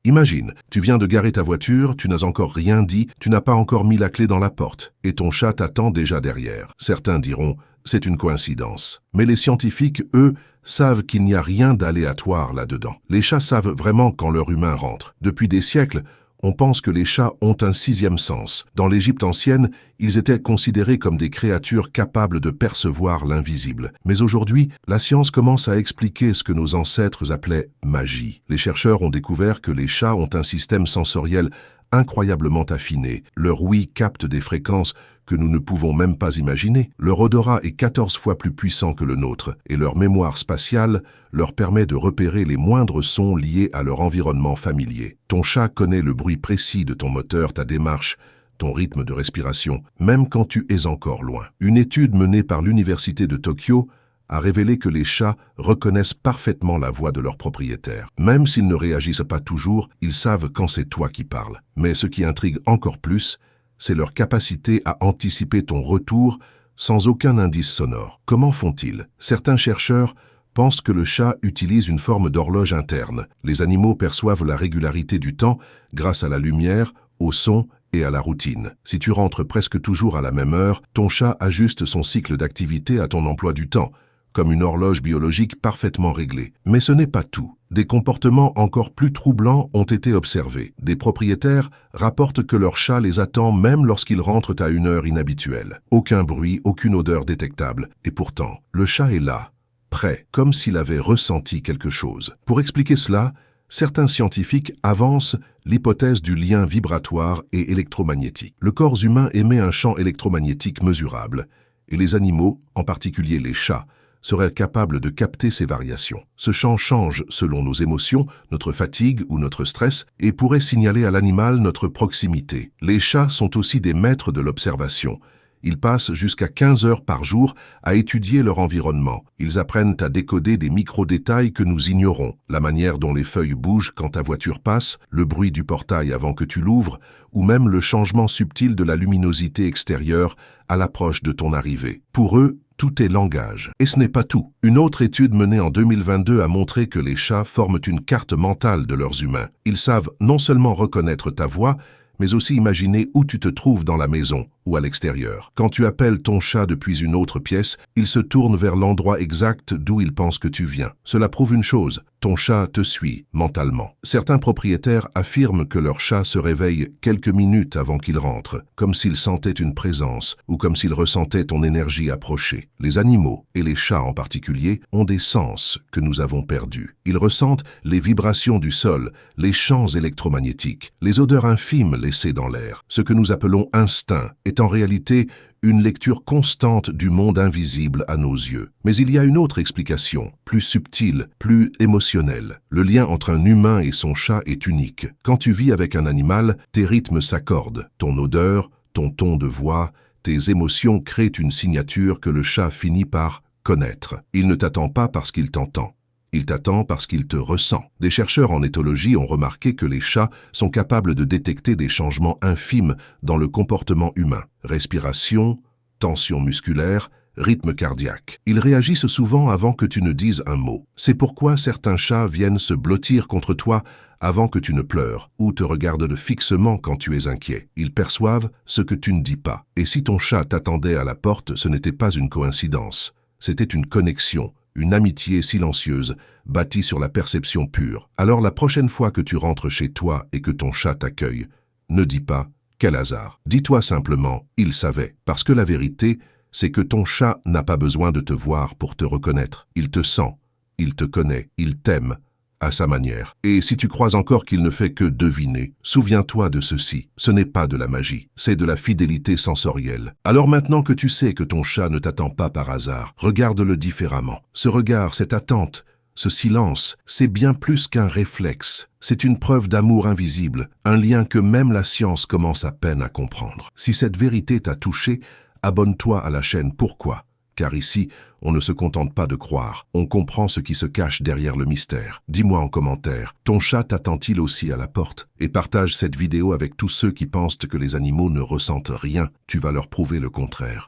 Imagine, tu viens de garer ta voiture, tu n'as encore rien dit, tu n'as pas encore mis la clé dans la porte, et ton chat t'attend déjà derrière. Certains diront, c'est une coïncidence. Mais les scientifiques, eux, savent qu'il n'y a rien d'aléatoire là-dedans. Les chats savent vraiment quand leur humain rentre. Depuis des siècles, on pense que les chats ont un sixième sens. Dans l'Égypte ancienne, ils étaient considérés comme des créatures capables de percevoir l'invisible. Mais aujourd'hui, la science commence à expliquer ce que nos ancêtres appelaient magie. Les chercheurs ont découvert que les chats ont un système sensoriel incroyablement affiné. Leur ouïe capte des fréquences que nous ne pouvons même pas imaginer. Leur odorat est 14 fois plus puissant que le nôtre, et leur mémoire spatiale leur permet de repérer les moindres sons liés à leur environnement familier. Ton chat connaît le bruit précis de ton moteur, ta démarche, ton rythme de respiration, même quand tu es encore loin. Une étude menée par l'Université de Tokyo a révélé que les chats reconnaissent parfaitement la voix de leur propriétaire. Même s'ils ne réagissent pas toujours, ils savent quand c'est toi qui parles. Mais ce qui intrigue encore plus, c'est leur capacité à anticiper ton retour sans aucun indice sonore. Comment font-ils? Certains chercheurs pensent que le chat utilise une forme d'horloge interne. Les animaux perçoivent la régularité du temps grâce à la lumière, au son et à la routine. Si tu rentres presque toujours à la même heure, ton chat ajuste son cycle d'activité à ton emploi du temps, comme une horloge biologique parfaitement réglée. Mais ce n'est pas tout. Des comportements encore plus troublants ont été observés. Des propriétaires rapportent que leur chat les attend même lorsqu'ils rentrent à une heure inhabituelle. Aucun bruit, aucune odeur détectable. Et pourtant, le chat est là, prêt, comme s'il avait ressenti quelque chose. Pour expliquer cela, certains scientifiques avancent l'hypothèse du lien vibratoire et électromagnétique. Le corps humain émet un champ électromagnétique mesurable, et les animaux, en particulier les chats, seraient capables de capter ces variations. Ce champ change selon nos émotions, notre fatigue ou notre stress et pourrait signaler à l'animal notre proximité. Les chats sont aussi des maîtres de l'observation. Ils passent jusqu'à 15 heures par jour à étudier leur environnement. Ils apprennent à décoder des micro-détails que nous ignorons. La manière dont les feuilles bougent quand ta voiture passe, le bruit du portail avant que tu l'ouvres, ou même le changement subtil de la luminosité extérieure à l'approche de ton arrivée. Pour eux, tout est langage. Et ce n'est pas tout. Une autre étude menée en 2022 a montré que les chats forment une carte mentale de leurs humains. Ils savent non seulement reconnaître ta voix, mais aussi imaginer où tu te trouves dans la maison ou à l'extérieur. Quand tu appelles ton chat depuis une autre pièce, il se tourne vers l'endroit exact d'où il pense que tu viens. Cela prouve une chose, ton chat te suit mentalement. Certains propriétaires affirment que leur chat se réveille quelques minutes avant qu'il rentre, comme s'il sentait une présence ou comme s'il ressentait ton énergie approcher. Les animaux, et les chats en particulier, ont des sens que nous avons perdus. Ils ressentent les vibrations du sol, les champs électromagnétiques, les odeurs infimes laissées dans l'air. Ce que nous appelons instinct est en réalité une lecture constante du monde invisible à nos yeux. Mais il y a une autre explication, plus subtile, plus émotionnelle. Le lien entre un humain et son chat est unique. Quand tu vis avec un animal, tes rythmes s'accordent. Ton odeur, ton ton de voix, tes émotions créent une signature que le chat finit par connaître. Il ne t'attend pas parce qu'il t'entend. Il t'attend parce qu'il te ressent. Des chercheurs en éthologie ont remarqué que les chats sont capables de détecter des changements infimes dans le comportement humain. Respiration, tension musculaire, rythme cardiaque. Ils réagissent souvent avant que tu ne dises un mot. C'est pourquoi certains chats viennent se blottir contre toi avant que tu ne pleures ou te regardent fixement quand tu es inquiet. Ils perçoivent ce que tu ne dis pas. Et si ton chat t'attendait à la porte, ce n'était pas une coïncidence. C'était une connexion. Une amitié silencieuse, bâtie sur la perception pure. Alors la prochaine fois que tu rentres chez toi et que ton chat t'accueille, ne dis pas « quel hasard ». Dis-toi simplement « il savait ». Parce que la vérité, c'est que ton chat n'a pas besoin de te voir pour te reconnaître. Il te sent, il te connaît, il t'aime, à sa manière. Et si tu crois encore qu'il ne fait que deviner, souviens-toi de ceci. Ce n'est pas de la magie, c'est de la fidélité sensorielle. Alors maintenant que tu sais que ton chat ne t'attend pas par hasard, regarde-le différemment. Ce regard, cette attente, ce silence, c'est bien plus qu'un réflexe. C'est une preuve d'amour invisible, un lien que même la science commence à peine à comprendre. Si cette vérité t'a touché, abonne-toi à la chaîne. Pourquoi ? Car ici, on ne se contente pas de croire, on comprend ce qui se cache derrière le mystère. Dis-moi en commentaire, ton chat t'attend-il aussi à la porte? Et partage cette vidéo avec tous ceux qui pensent que les animaux ne ressentent rien, tu vas leur prouver le contraire.